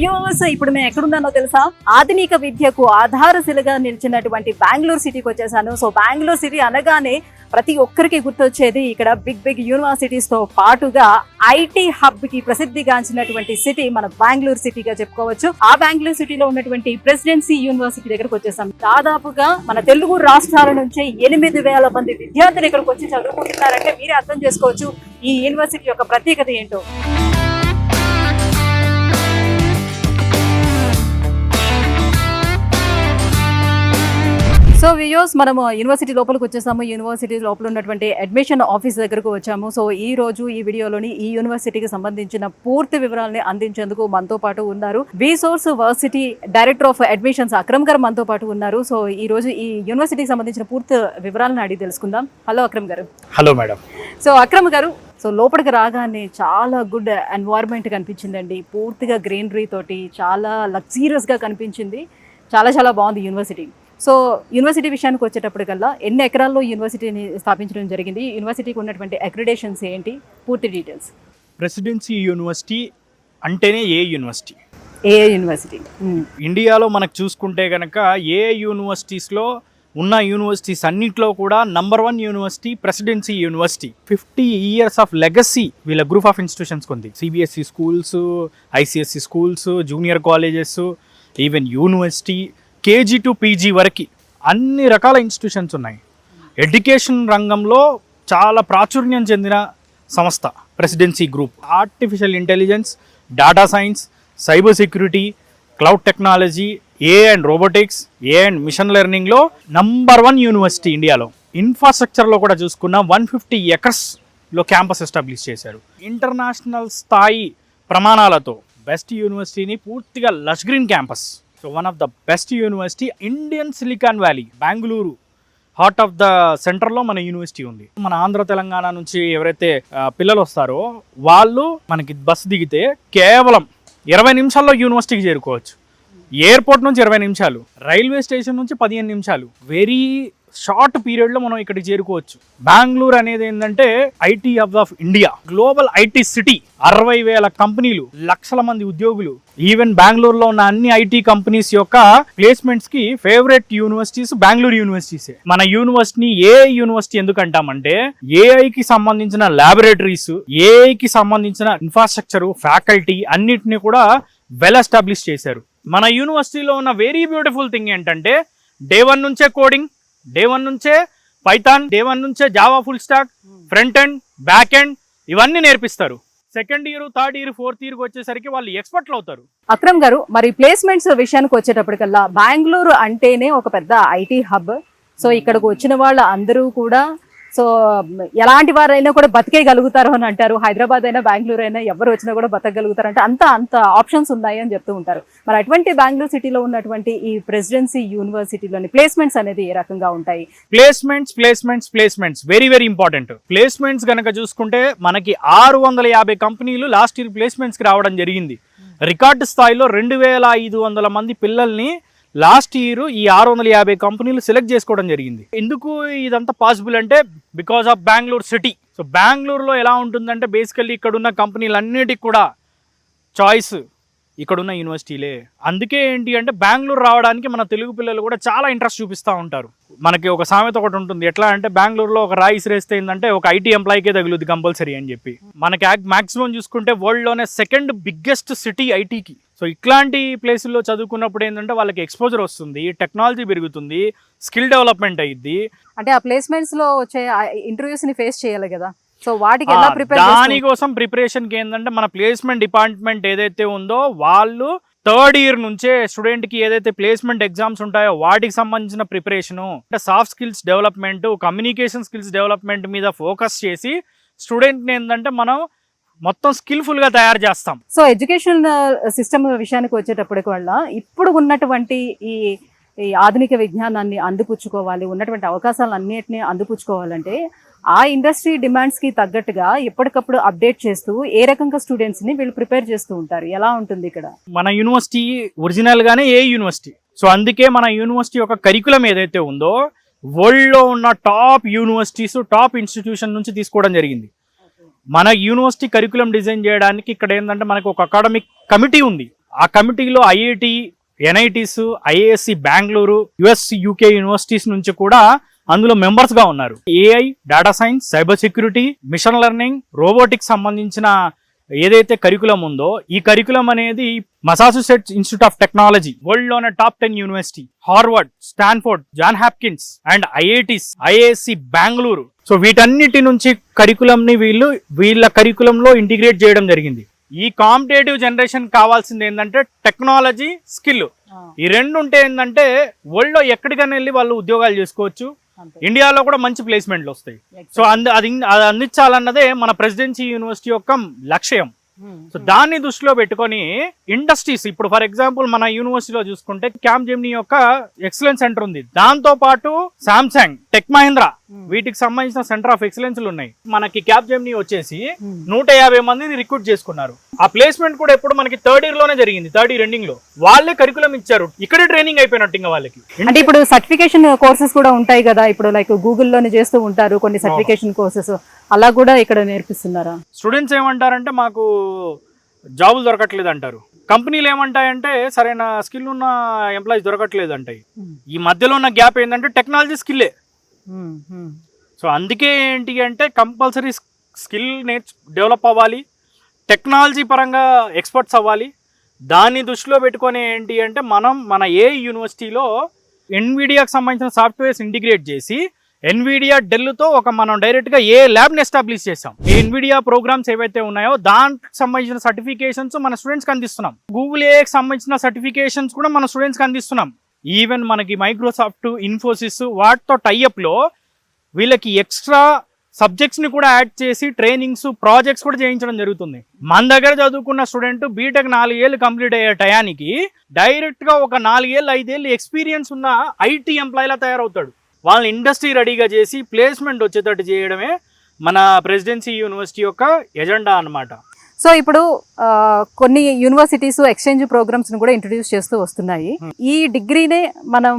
Viewers, ఇప్పుడు మేము ఎక్కడున్నానో తెలుసా? ఆధునిక విద్యకు ఆధారశిలగా నిలిచినటువంటి బెంగళూరు సిటీకి వచ్చేసాను. సో బెంగళూరు సిటీ అనగానే ప్రతి ఒక్కరికి గుర్తొచ్చేది ఇక్కడ బిగ్ యూనివర్సిటీస్ తో పాటుగా ఐటీ హబ్ కి ప్రసిద్ధిగాంచినటువంటి సిటీ మన బెంగళూరు సిటీగా చెప్పుకోవచ్చు. ఆ బెంగళూరు సిటీలో ఉన్నటువంటి ప్రెసిడెన్సీ యూనివర్సిటీ దగ్గరకు వచ్చేసాం. దాదాపుగా మన తెలుగు రాష్ట్రాల నుంచి 8,000 మంది విద్యార్థులు ఇక్కడికి వచ్చి చదువుకుంటున్నారంటే మీరే అర్థం చేసుకోవచ్చు ఈ యూనివర్సిటీ యొక్క ప్రత్యేకత ఏంటో. సో వ్యూవర్స్, మనము యూనివర్సిటీ లోపలికి వచ్చేసాము. యూనివర్సిటీ లోపల ఉన్నటువంటి అడ్మిషన్ ఆఫీస్ దగ్గరకు వచ్చాము. సో ఈ రోజు ఈ వీడియోలోని ఈ యూనివర్సిటీకి సంబంధించిన పూర్తి వివరాలని అందించేందుకు మనతో పాటు ఉన్నారు Vsource varsity director of admissions Akram గారు మనతో పాటు ఉన్నారు. సో ఈ రోజు ఈ యూనివర్సిటీకి సంబంధించిన పూర్తి వివరాలను అడిగి తెలుసుకుందాం. హలో అక్రమ్ గారు. Hello madam. సో అక్రమ్ గారు, సో లోపలికి రాగానే చాలా గుడ్ ఎన్వైర్న్మెంట్ కనిపించిందండి. పూర్తిగా గ్రీనరీ తోటి చాలా లగ్జీరియస్గా కనిపించింది. చాలా బాగుంది యూనివర్సిటీ. సో యూనివర్సిటీ విషయానికి వచ్చేటప్పటికల్లా ఎన్ని ఎకరాల్లో యూనివర్సిటీని స్థాపించడం జరిగింది, యూనివర్సిటీకి ఉన్నటువంటి అక్రిడేషన్స్ ఏంటి, పూర్తి డీటెయిల్స్. ప్రెసిడెన్సీ యూనివర్సిటీ అంటేనే ఏ యూనివర్సిటీ. ఇండియాలో మనకు చూసుకుంటే కనుక యూనివర్సిటీస్లో ఉన్న యూనివర్సిటీస్ అన్నింటిలో కూడా number 1 university presidency university. 50 years of legacy వీళ్ళ గ్రూప్ ఆఫ్ ఇన్స్టిట్యూషన్స్ ఉంది. CBSE schools, ICSE schools, junior colleges, even university KG to PG వరకు అన్ని రకాల ఇన్స్టిట్యూషన్స్ ఉన్నాయి. ఎడ్యుకేషన్ రంగంలో చాలా ప్రాచుర్యం చెందిన సంస్థ Presidency group. Artificial intelligence, data science, cyber security, cloud technology, AI and robotics, AI and machine లెర్నింగ్లో నంబర్ 1 యూనివర్సిటీ ఇండియాలో. ఇన్ఫ్రాస్ట్రక్చర్లో కూడా చూసుకున్న 150 acresలో క్యాంపస్ ఎస్టాబ్లిష్ చేశారు. ఇంటర్నేషనల్ స్థాయి ప్రమాణాలతో బెస్ట్ యూనివర్సిటీని పూర్తిగా lush green campus. So one of the best university Indian Silicon Valley, Bengaluru heart of the సెంటర్లో మన యూనివర్సిటీ ఉంది. మన ఆంధ్ర తెలంగాణ నుంచి ఎవరైతే పిల్లలు వస్తారో వాళ్ళు మనకి బస్సు దిగితే కేవలం 20 నిమిషాల్లో యూనివర్సిటీకి చేరుకోవచ్చు. ఎయిర్పోర్ట్ నుంచి 20 నిమిషాలు, రైల్వే స్టేషన్ నుంచి 15 నిమిషాలు, వెరీ షార్ట్ పీరియడ్లో మనం ఇక్కడికి చేరుకోవచ్చు. బెంగళూరు అనేది ఏంటంటే IT hub of India, global IT city. 60,000 కంపెనీలు, లక్షల మంది ఉద్యోగులు. ఈవెన్ బెంగళూరులో ఉన్న అన్ని ఐటీ కంపెనీస్ యొక్క ప్లేస్మెంట్స్ కి ఫేవరెట్ యూనివర్సిటీస్ బెంగళూరు యూనివర్సిటీసే. మన యూనివర్సిటీ ఏఐ యూనివర్సిటీ ఎందుకంటామంటే ఏఐకి సంబంధించిన ల్యాబొరేటరీస్, ఏఐకి సంబంధించిన ఇన్ఫ్రాస్ట్రక్చర్, ఫ్యాకల్టీ అన్నిటిని కూడా వెల్ ఎస్టాబ్లిష్ చేశారు. మన యూనివర్సిటీలో ఉన్న వెరీ బ్యూటిఫుల్ థింగ్ ఏంటంటే డే 1 నుంచే కోడింగ్, డే 1 నుంచే పైథాన్, డే 1 నుంచే Java full stock, front end, back end ఇవన్నీ నేర్పిస్తారు. Second year, third year, fourth ఇయర్కి వచ్చేసరికి వాళ్ళు ఎక్స్పర్ట్లు అవుతారు. అక్రమ్ గారు, మరి ప్లేస్మెంట్స్ విషయానికి వచ్చేటప్పటికల్లా బెంగళూరు అంటేనే ఒక పెద్ద ఐటీ హబ్. సో ఇక్కడికి వచ్చిన వాళ్ళు అందరూ కూడా సో ఎలాంటి వారైనా కూడా బతికేయగలుగుతారు అని అంటారు. హైదరాబాద్ అయినా బెంగళూరు అయినా ఎవరు వచ్చినా కూడా బతకగలుగుతారు అంటే అంత ఆప్షన్స్ ఉన్నాయి అని చెప్తూ ఉంటారు. మరి అటువంటి బెంగళూరు సిటీలో ఉన్నటువంటి ఈ ప్రెసిడెన్సీ యూనివర్సిటీలోని ప్లేస్మెంట్స్ అనేది ఏ రకంగా ఉంటాయి? Placements very important. ప్లేస్మెంట్స్ కనుక చూసుకుంటే మనకి 650 కంపెనీలు లాస్ట్ ఇయర్ ప్లేస్మెంట్స్ కి రావడం జరిగింది. రికార్డు స్థాయిలో 2,500 మంది పిల్లల్ని లాస్ట్ ఇయర్ ఈ 650 కంపెనీలు సెలెక్ట్ చేసుకోవడం జరిగింది. ఎందుకు ఇదంతా పాసిబుల్ అంటే because of Bengaluru city. So బెంగళూరులో ఎలా ఉంటుందంటే బేసికల్లీ ఇక్కడున్న కంపెనీలన్నిటికి కూడా చాయిస్ ఇక్కడున్న యూనివర్సిటీలే. అందుకే ఏంటి అంటే బెంగళూరు రావడానికి మన తెలుగు పిల్లలు కూడా చాలా ఇంట్రెస్ట్ చూపిస్తూ ఉంటారు. మనకి ఒక సామెత ఒకటి ఉంటుంది, ఎట్లా అంటే బెంగళూరులో ఒక రాయి ఇసిరేస్తే ఏంటంటే ఒక ఐటీ ఎంప్లాయీకే తగులుద్ది కంపల్సరీ అని చెప్పి. మనకి మాక్సిమం చూసుకుంటే వరల్డ్లోనే సెకండ్ బిగ్గెస్ట్ సిటీ ఐటీకి. సో ఇట్లాంటి ప్లేసుల్లో చదువుకున్నప్పుడు ఏంటంటే వాళ్ళకి ఎక్స్పోజర్ వస్తుంది, టెక్నాలజీ పెరుగుతుంది, స్కిల్ డెవలప్మెంట్ అయ్యిద్ది. అంటే ఆ ప్లేస్మెంట్స్ లో వచ్చే ఇంటర్వ్యూస్ ని ఫేస్ చేయాలి కదా. సో వాటికి ఎలా ప్రిపేర్? దానికోసం ప్రిపరేషన్ కి ఏంటంటే మన ప్లేస్మెంట్ డిపార్ట్మెంట్ ఏదైతే ఉందో వాళ్ళు థర్డ్ ఇయర్ నుంచే స్టూడెంట్ కి ఏదైతే ప్లేస్మెంట్ ఎగ్జామ్స్ ఉంటాయో వాటికి సంబంధించిన ప్రిపరేషను, అంటే soft skills development, communication skills development మీద ఫోకస్ చేసి స్టూడెంట్ని ఏంటంటే మనం మొత్తం స్కిల్ఫుల్ గా తయారు చేస్తాం. సో ఎడ్యుకేషన్ సిస్టమ్ విషయానికి వచ్చేటప్పటికి వల్ల ఇప్పుడు ఉన్నటువంటి ఈ ఆధునిక విజ్ఞానాన్ని అందిపుచ్చుకోవాలి, ఉన్నటువంటి అవకాశాలు అన్నిటినీ అందిపుచ్చుకోవాలంటే ఆ ఇండస్ట్రీ డిమాండ్స్ కి తగ్గట్టుగా ఎప్పటికప్పుడు అప్డేట్ చేస్తూ ఏ రకంగా స్టూడెంట్స్ ని వీళ్ళు ప్రిపేర్ చేస్తూ ఉంటారు. ఎలా ఉంటుంది ఇక్కడ? మన యూనివర్సిటీ ఒరిజినల్ గానే ఏ యూనివర్సిటీ. సో అందుకే మన యూనివర్సిటీ యొక్క కరికులం ఏదైతే ఉందో వరల్డ్ లో ఉన్న టాప్ యూనివర్సిటీస్, టాప్ ఇన్స్టిట్యూషన్ నుంచి తీసుకోవడం జరిగింది. మన యూనివర్సిటీ కరికులం డిజైన్ చేయడానికి ఇక్కడ ఏంటంటే మనకు ఒక అకాడమిక్ కమిటీ ఉంది. ఆ కమిటీలో IIT, NITs, IISc Bengaluru, US, UK universities నుంచి కూడా అందులో మెంబర్స్ గా ఉన్నారు. AI, data science, cyber security, machine learning, robotics సంబంధించిన ఏదైతే కరికులం ఉందో ఈ కరికులం అనేది Massachusetts institute of technology, world లోనే top 10 university, Harvard, Stanford, John Hopkins and IITs, IISc Bengaluru. So వీటన్నిటి నుంచి కరికులం ని వీళ్ళ కరికులంలో ఇంటిగ్రేట్ చేయడం జరిగింది. ఈ కాంపిటేటివ్ జనరేషన్ కావాల్సింది ఏంటంటే టెక్నాలజీ, స్కిల్. ఈ రెండు ఉంటే ఏంటంటే వరల్డ్ లో ఎక్కడికైనా వెళ్ళి వాళ్ళు ఉద్యోగాలు చేసుకోవచ్చు. ఇండియాలో కూడా మంచి ప్లేస్మెంట్లు వస్తాయి. సో అది అందించాలన్నదే మన ప్రెసిడెన్సీ యూనివర్సిటీ యొక్క లక్ష్యం. సో దాన్ని దృష్టిలో పెట్టుకొని ఇండస్ట్రీస్, ఇప్పుడు ఫర్ ఎగ్జాంపుల్ మన యూనివర్సిటీలో చూసుకుంటే క్యాప్జెమినీ యొక్క ఎక్సలెన్స్ సెంటర్ ఉంది. దాంతో పాటు సామ్సంగ్, టెక్ మహీంద్రా వీటికి సంబంధించిన సెంటర్ ఆఫ్ ఎక్సలెన్స్ ఉన్నాయి. మనకి క్యాప్జెమినీ వచ్చేసి 150 మందిని రిక్రూట్ చేసుకున్నారు. ఆ ప్లేస్మెంట్ కూడా ఎప్పుడు మనకి థర్డ్ ఇయర్ లోనే జరిగింది. థర్డ్ ఇయర్ ఎండింగ్ లో వాళ్ళే కరికులం ఇచ్చారు. ఇక్కడే ట్రైనింగ్ అయిపోయినట్టు ఇంకా వాళ్ళకి. అంటే ఇప్పుడు సర్టిఫికేషన్ కోర్సెస్ కూడా ఉంటాయి కదా, ఇప్పుడు లైక్ గూగుల్లోనే చేస్తూ ఉంటారు కొన్ని సర్టిఫికేషన్ కోర్సెస్, అలా కూడా ఇక్కడ నేర్పిస్తున్నారా? స్టూడెంట్స్ ఏమంటారంటే మాకు జాబులు దొరకట్లేదు అంటారు. కంపెనీలు ఏమంటాయంటే సరైన స్కిల్ ఉన్న ఎంప్లాయీస్ దొరకట్లేదు అంటాయి. ఈ మధ్యలో ఉన్న గ్యాప్ ఏంటంటే టెక్నాలజీ స్కిల్లే. సో అందుకే ఏంటి అంటే కంపల్సరీ స్కిల్ డెవలప్ అవ్వాలి, టెక్నాలజీ పరంగా ఎక్స్పర్ట్స్ అవ్వాలి. దాన్ని దృష్టిలో పెట్టుకొని ఏంటి అంటే మన ఏ యూనివర్సిటీలో ఎన్విడియాకి సంబంధించిన సాఫ్ట్వేర్స్ ఇంటిగ్రేట్ చేసి ఎన్విడియా డెల్తో మనం డైరెక్ట్గా ఏ ల్యాబ్ని ఎస్టాబ్లిష్ చేసాం. ఈ ఎన్విడియా ప్రోగ్రామ్స్ ఏవైతే ఉన్నాయో దానికి సంబంధించిన సర్టిఫికేషన్స్ మన స్టూడెంట్స్కి అందిస్తున్నాం. గూగుల్ ఏకి సంబంధించిన సర్టిఫికేషన్స్ కూడా మన స్టూడెంట్స్కి అందిస్తున్నాం. ఈవెన్ మనకి మైక్రోసాఫ్ట్, ఇన్ఫోసిస్ వాటితో టైఅప్లో వీళ్ళకి ఎక్స్ట్రా సబ్జెక్ట్స్ని కూడా యాడ్ చేసి ట్రైనింగ్స్, ప్రాజెక్ట్స్ కూడా చేయించడం జరుగుతుంది. మన దగ్గర చదువుకున్న స్టూడెంట్ బీటెక్ 4 ఏళ్ళు కంప్లీట్ అయ్యే టయానికి డైరెక్ట్గా ఒక 4 ఏళ్ళు 5 ఏళ్ళు ఎక్స్పీరియన్స్ ఉన్న ఐటీ ఎంప్లాయీలా తయారవుతాడు. వాళ్ళని ఇండస్ట్రీ రెడీగా చేసి ప్లేస్మెంట్ వచ్చేటట్టు చేయడమే మన ప్రెసిడెన్సీ యూనివర్సిటీ యొక్క ఎజెండా అన్నమాట. సో ఇప్పుడు కొన్ని యూనివర్సిటీస్ ఎక్స్చేంజ్ ప్రోగ్రామ్స్ కూడా ఇంట్రొడ్యూస్ చేస్తూ వస్తున్నాయి. ఈ డిగ్రీనే మనం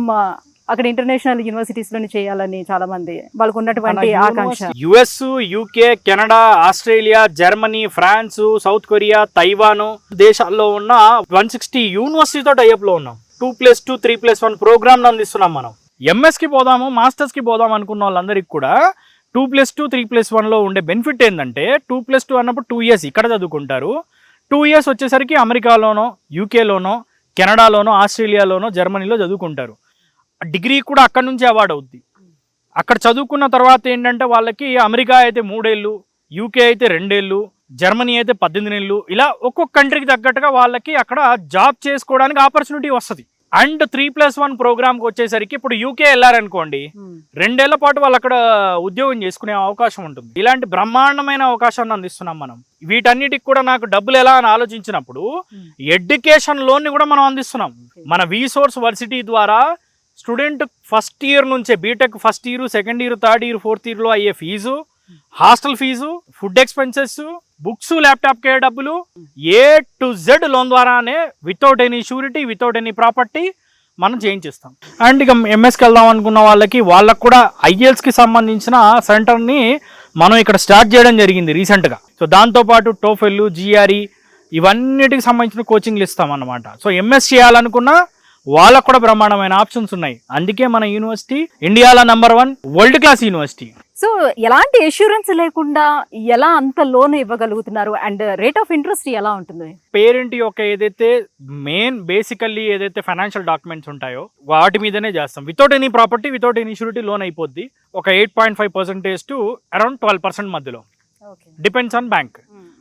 అక్కడ ఇంటర్నేషనల్ యూనివర్సిటీస్ లోని చేయాలని చాలా మంది వాళ్ళకు ఉన్నటువంటి ఆకాంక్ష. US, UK, Canada, Australia, Germany, France, South Korea, Taiwan దేశాల్లో ఉన్న 160 యూనివర్సిటీతో టైఅప్ లో ఉన్నాం. 2+2, 3+1 ప్రోగ్రామ్ అందిస్తున్నాం. మనం ఎంఎస్ కి పోదాము, మాస్టర్స్ కి పోదాం అనుకున్న వాళ్ళందరికీ కూడా 2+2, 3+1 లో ఉండే బెనిఫిట్ ఏంటంటే 2+2 అన్నప్పుడు 2 years ఇక్కడ చదువుకుంటారు. 2 years వచ్చేసరికి అమెరికాలోనో, యూకేలోనో, కెనడాలోనో, ఆస్ట్రేలియాలోనో, జర్మనీలో చదువుకుంటారు. డిగ్రీ కూడా అక్కడ నుంచి అవార్డు అవుద్ది. అక్కడ చదువుకున్న తర్వాత ఏంటంటే వాళ్ళకి అమెరికా అయితే 3 ఏళ్ళు, యూకే అయితే 2 ఏళ్ళు, జర్మనీ అయితే 18 ఏళ్ళు, ఇలా ఒక్కొక్క కంట్రీకి తగ్గట్టుగా వాళ్ళకి అక్కడ జాబ్ చేసుకోవడానికి ఆపర్చునిటీ వస్తుంది. అండ్ 3+1 ప్రోగ్రామ్కి వచ్చేసరికి ఇప్పుడు యూకే వెళ్ళారనుకోండి, 2 ఏళ్ల పాటు వాళ్ళు అక్కడ ఉద్యోగం చేసుకునే అవకాశం ఉంటుంది. ఇలాంటి బ్రహ్మాండమైన అవకాశాన్ని అందిస్తున్నాం మనం. వీటన్నిటికి కూడా నాకు డబ్బులు ఎలా అని ఆలోచించినప్పుడు ఎడ్యుకేషన్ లోన్ ని కూడా మనం అందిస్తున్నాం. మన విసోర్స్ వర్సిటీ ద్వారా స్టూడెంట్ ఫస్ట్ ఇయర్ నుంచే B Tech first year, second year, third year, fourth year లో అయ్యే fee, hostel fee, food expenses, books, laptop కే డబ్బులు, A to Z లోన్ ద్వారానే without any surety, without any property మనం చేయించేస్తాం. అండ్ ఇక ఎంఎస్కి వెళ్దాం అనుకున్న వాళ్ళకు కూడా ఐఎల్స్ కి సంబంధించిన సెంటర్ని మనం ఇక్కడ స్టార్ట్ చేయడం జరిగింది రీసెంట్గా. సో దాంతోపాటు టోఫెల్, GRE ఇవన్నిటికి సంబంధించిన కోచింగ్లు ఇస్తాం అన్నమాట. సో ఎంఎస్ చేయాలనుకున్నా వాళ్ళకు కూడా బ్రహ్మాండమైన ఆప్షన్స్ ఉన్నాయి. అందుకే మన యూనివర్సిటీ ఇండియాలో #1 వరల్డ్ క్లాస్ యూనివర్సిటీ. సో ఎలాంటి అష్యూరెన్స్ లేకుండా ఎలా అంత లోన్ ఇవ్వగలుగుతున్నారు? అండ్ రేట్ ఆఫ్ ఇంట్రెస్ట్ ఎలా ఉంటుంది? పేరెంట్ యొక్క ఏదైతే బేసికల్లీ ఏదైతే ఫైనాన్షియల్ డాక్యుమెంట్స్ ఉంటాయో వాటి మీదనే చేస్తాం. Without any property, without any surety loan అయిపోద్ది. ఒక 8.5% to around 12% మధ్యలో, డిపెండ్స్ ఆన్ బ్యాంక్.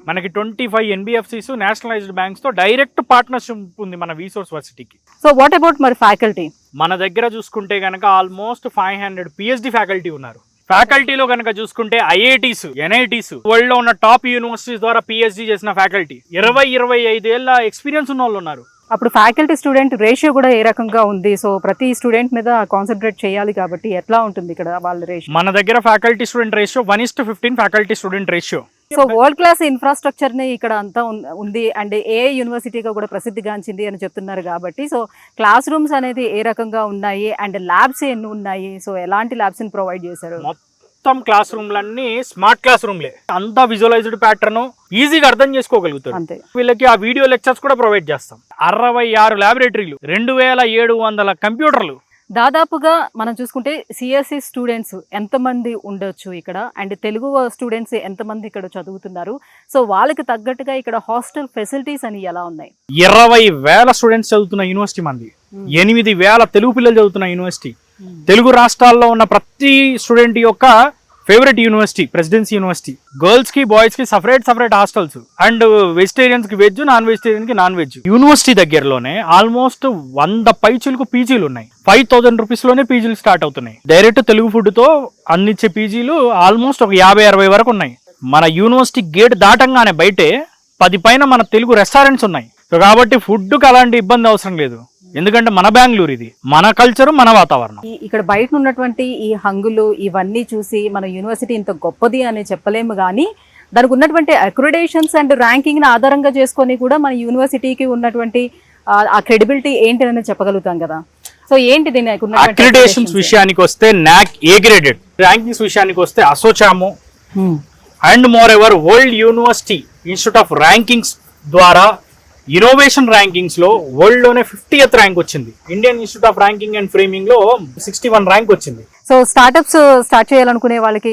మనకి 25 NBFCs నేషనలైజ్డ్ బ్యాంక్స్ తో డైరెక్ట్ పార్ట్నర్షిప్ ఉంది మన విసోర్స్ వర్సిటీకి. సో వాట్ అబౌట్ మరి ఫ్యాకల్టీ? మన దగ్గర చూసుకుంటే కనుక ఆల్మోస్ట్ 500 PhD ఫ్యాకల్టీ ఉన్నారు. ఫ్యాకల్టీలో కనుక చూసుకుంటే ఐఐటీస్, ఎన్ఐటీస్ వరల్డ్ లో ఉన్న టాప్ యూనివర్సిటీస్ ద్వారా PhD చేసిన ఫ్యాకల్టీ 20-25 ఏళ్ళ ఎక్స్పీరియన్స్ ఉన్న వాళ్ళు ఉన్నారు. అప్పుడు ఫ్యాకల్టీ స్టూడెంట్ రేషియో కూడా ఏ రకంగా ఉంది? సో ప్రతి స్టూడెంట్ మీద కాన్సన్ట్రేట్ చేయాలి కాబట్టి ఎట్లా ఉంటుంది ఇక్కడ వాళ్ళ రేషియో? మన దగ్గర faculty student ratio 1:15 faculty student ratio. So world class infrastructure ని ఇక్కడ అంతా ఉంది. అండ్ ఏ యూనివర్సిటీగా కూడా ప్రసిద్ధిగాంచింది అని చెప్తున్నారు కాబట్టి, సో క్లాస్ రూమ్స్ అనేది ఏ రకంగా ఉన్నాయి? అండ్ ల్యాబ్స్ ఎన్ని ఉన్నాయి? సో ఎలాంటి ల్యాబ్స్ ని ప్రొవైడ్ చేశారు? మొత్తం క్లాస్ రూమ్లన్నీ స్మార్ట్ క్లాస్ రూమ్లే, అంతా విజువలైజ్డ్ ప్యాటర్న్, ఈజీగా అర్థం చేసుకోగలుగుతారు. అంతే. వీళ్ళకి ఆ వీడియో లెక్చర్స్ కూడా ప్రొవైడ్ చేస్తాం. 66 ల్యాబొరేటరీలు, 2700 కంప్యూటర్లు. దాదాపుగా మనం చూసుకుంటే సిఎస్సి స్టూడెంట్స్ ఎంతమంది ఉండొచ్చు ఇక్కడ, అండ్ తెలుగు స్టూడెంట్స్ ఎంతమంది ఇక్కడ చదువుతున్నారు, సో వాళ్ళకి తగ్గట్టుగా ఇక్కడ హాస్టల్ ఫెసిలిటీస్ అని ఎలా ఉన్నాయి? 20,000 స్టూడెంట్స్ చదువుతున్న యూనివర్సిటీ మంది, 8,000 తెలుగు పిల్లలు చదువుతున్న యూనివర్సిటీ. తెలుగు రాష్ట్రాల్లో ఉన్న ప్రతి స్టూడెంట్ యొక్క favourite university presidency university. Girls కి బాయ్స్ కి సపరేట్ హాస్టల్స్, అండ్ వెజిటేరియన్స్ కి వెజ్, నాన్ వెజిటేరియన్ కి నాన్ వెజ్. యూనివర్సిటీ దగ్గరలోనే ఆల్మోస్ట్ 100 పైచులకు పీజీలు ఉన్నాయి. 5,000 రూపీస్ లోనే పీజీలు స్టార్ట్ అవుతున్నాయి. డైరెక్ట్ తెలుగు ఫుడ్ తో అందించే పీజీలు ఆల్మోస్ట్ ఒక 50-60 వరకు ఉన్నాయి. మన యూనివర్సిటీ గేట్ దాటంగానే బయటే 10 పైన మన తెలుగు రెస్టారెంట్స్ ఉన్నాయి. సో కాబట్టి ఫుడ్ కి అలాంటి ఇబ్బంది అవసరం లేదు, ఎందుకంటే మన బెంగళూరు, ఇది మన కల్చర్, మన వాతావరణం. ఇక్కడ బయట ఉన్నటువంటి ఈ హంగులు ఇవన్నీ చూసి మన యూనివర్సిటీ ఇంత గొప్పది అని చెప్పలేము, కానీ దానికి ఉన్నటువంటి అక్రిడేషన్స్ అండ్ ర్యాంకింగ్ ని ఆధారంగా చేసుకొని కూడా మన యూనివర్సిటీకి ఉన్నటువంటి ఆ క్రెడిబిలిటీ ఏంటి అని చెప్పగలుగుతాం కదా. సో ఏంటి దీని అక్రిడేషన్స్ విషయానికి వస్తే నాక్ ఏ గ్రేడెడ్, ర్యాంకింగ్స్ విషయానికి వస్తే ASSOCHAM and more ever world university institute of rankings ద్వారా ఇన్నోవేషన్ ర్యాంకింగ్స్ లో వరల్డ్ లోనే 50th ర్యాంక్ వచ్చింది. Indian institute of ranking and framing లో 61 ర్యాంక్ వచ్చింది. సో స్టార్ట్అప్స్ స్టార్ట్ చేయాలనుకునే వాళ్ళకి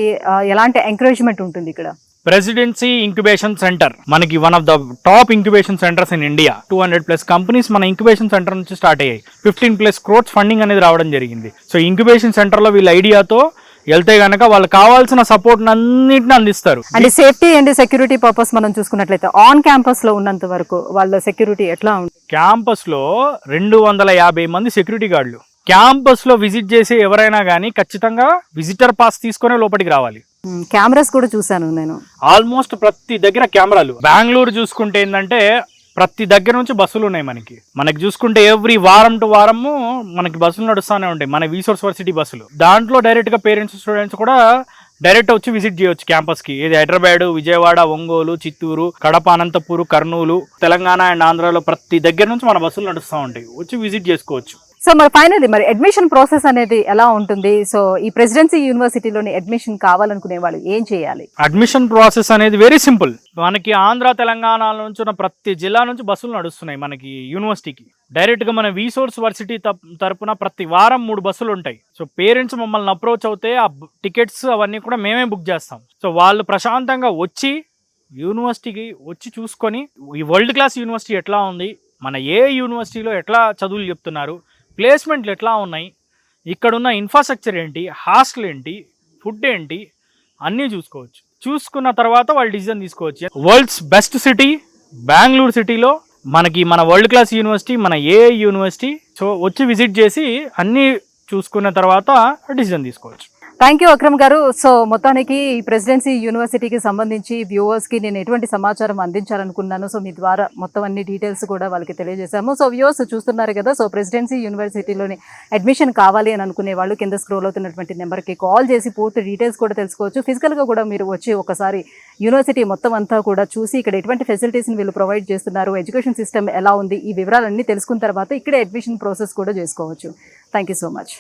ఎలాంటి ఎంకరేజ్మెంట్ ఉంటుంది ఇక్కడ? ప్రెసిడెన్సీ ఇంక్యుబేషన్ సెంటర్ మనకి one of the top incubation centres in India. 200+ companies మన ఇంక్యుబేషన్ సెంటర్ నుంచి స్టార్ట్ అయ్యాయి. 15+ crores ఫండింగ్ అనేది రావడం జరిగింది. సో ఇంక్యుబేషన్ సెంటర్ లో వీళ్ళ ఐడియాతో వెళ్తే గనక వాళ్ళకి కావాల్సిన సపోర్ట్ అన్నిటిని అందిస్తారు. అంటే సేఫ్టీ అండ్ సెక్యూరిటీ పర్పస్ మనం చూసుకున్నట్లయితే ఆన్ క్యాంపస్ లో ఉన్నంత వరకు వాళ్ళ సెక్యూరిటీ ఎట్లా ఉంటుంది? క్యాంపస్ లో 250 మంది సెక్యూరిటీ గార్డులు. క్యాంపస్ లో విజిట్ చేసే ఎవరైనా కానీ ఖచ్చితంగా విజిటర్ పాస్ తీసుకునే లోపలికి రావాలి. కెమెరాస్ కూడా చూసాను నేను, ఆల్మోస్ట్ ప్రతి దగ్గర కెమెరాలు. బెంగళూరు చూసుకుంటే ఏంటంటే ప్రతి దగ్గర నుంచి బస్సులు ఉన్నాయి. మనకి చూసుకుంటే ఎవ్రీ వారం టు వారము మనకి బస్సులు నడుస్తూనే ఉంటాయి, మన రిసోర్స్ వర్సిటీ బస్సులు. దాంట్లో డైరెక్ట్ గా పేరెంట్స్ స్టూడెంట్స్ కూడా డైరెక్ట్ వచ్చి విజిట్ చేయొచ్చు క్యాంపస్ కి. ఇది హైదరాబాద్, విజయవాడ, ఒంగోలు, చిత్తూరు, కడప, అనంతపూర్, కర్నూలు, తెలంగాణ అండ్ ఆంధ్రాలో ప్రతి దగ్గర నుంచి మన బస్సులు నడుస్తూ ఉంటాయి, వచ్చి విజిట్ చేసుకోవచ్చు. సో మరి ఫైనల్లీ మరి అడ్మిషన్ ప్రాసెస్ అనేది ఎలా ఉంటుంది? సో ఈ ప్రెసిడెన్సీ యూనివర్సిటీలోని అడ్మిషన్ కావాలనుకునే వాళ్ళు ఏం చేయాలి? అడ్మిషన్ ప్రాసెస్ అనేది వెరీ సింపుల్. మనకి ఆంధ్ర, తెలంగాణ నుంచి ఉన్న ప్రతి జిల్లా నుంచి బస్సులు నడుస్తున్నాయి మనకి యూనివర్సిటీకి. డైరెక్ట్ గా మన రిసోర్స్ వర్సిటీ తరపున ప్రతి వారం 3 బస్సులు ఉంటాయి. సో పేరెంట్స్ మమ్మల్ని అప్రోచ్ అవుతే ఆ టికెట్స్ అవన్నీ కూడా మేమే బుక్ చేస్తాం. సో వాళ్ళు ప్రశాంతంగా వచ్చి యూనివర్సిటీకి వచ్చి చూసుకొని ఈ వరల్డ్ క్లాస్ యూనివర్సిటీ ఎట్లా ఉంది, మన ఏ యూనివర్సిటీలో ఎట్లా చదువులు చెప్తున్నారు, ప్లేస్మెంట్లు ఎట్లా ఉన్నాయి, ఇక్కడున్న ఇన్ఫ్రాస్ట్రక్చర్ ఏంటి, హాస్టల్ ఏంటి, ఫుడ్ ఏంటి, అన్నీ చూసుకోవచ్చు. చూసుకున్న తర్వాత వాళ్ళు డిసిజన్ తీసుకోవచ్చు. వరల్డ్స్ బెస్ట్ సిటీ బెంగళూరు సిటీలో మనకి మన వరల్డ్ క్లాస్ యూనివర్సిటీ, మన ఏ యూనివర్సిటీ. సో వచ్చి విజిట్ చేసి అన్నీ చూసుకున్న తర్వాత డిసిజన్ తీసుకోవచ్చు. థ్యాంక్ యూ అక్రమ్ గారు. సో మొత్తానికి ఈ ప్రెసిడెన్సీ యూనివర్సిటీకి సంబంధించి వ్యూవర్స్కి నేను ఎటువంటి సమాచారం అందించాలనుకున్నాను, సో మీ ద్వారా మొత్తం అన్ని డీటెయిల్స్ కూడా వాళ్ళకి తెలియజేశాము. సో వ్యూవర్స్ చూస్తున్నారు కదా, సో ప్రెసిడెన్సీ యూనివర్సిటీలోని అడ్మిషన్ కావాలి అని అనుకునే వాళ్ళు కింద స్క్రోల్ అవుతున్నటువంటి నెంబర్కి కాల్ చేసి పూర్తి డీటెయిల్స్ కూడా తెలుసుకోవచ్చు. ఫిజికల్గా కూడా మీరు వచ్చి ఒకసారి యూనివర్సిటీ మొత్తం అంతా కూడా చూసి ఇక్కడ ఎటువంటి ఫెసిలిటీస్ని వీళ్ళు ప్రొవైడ్ చేస్తున్నారు, ఎడ్యుకేషన్ సిస్టమ్ ఎలా ఉంది, ఈ వివరాలన్నీ తెలుసుకున్న తర్వాత ఇక్కడ అడ్మిషన్ ప్రాసెస్ కూడా చేసుకోవచ్చు. Thank you so much.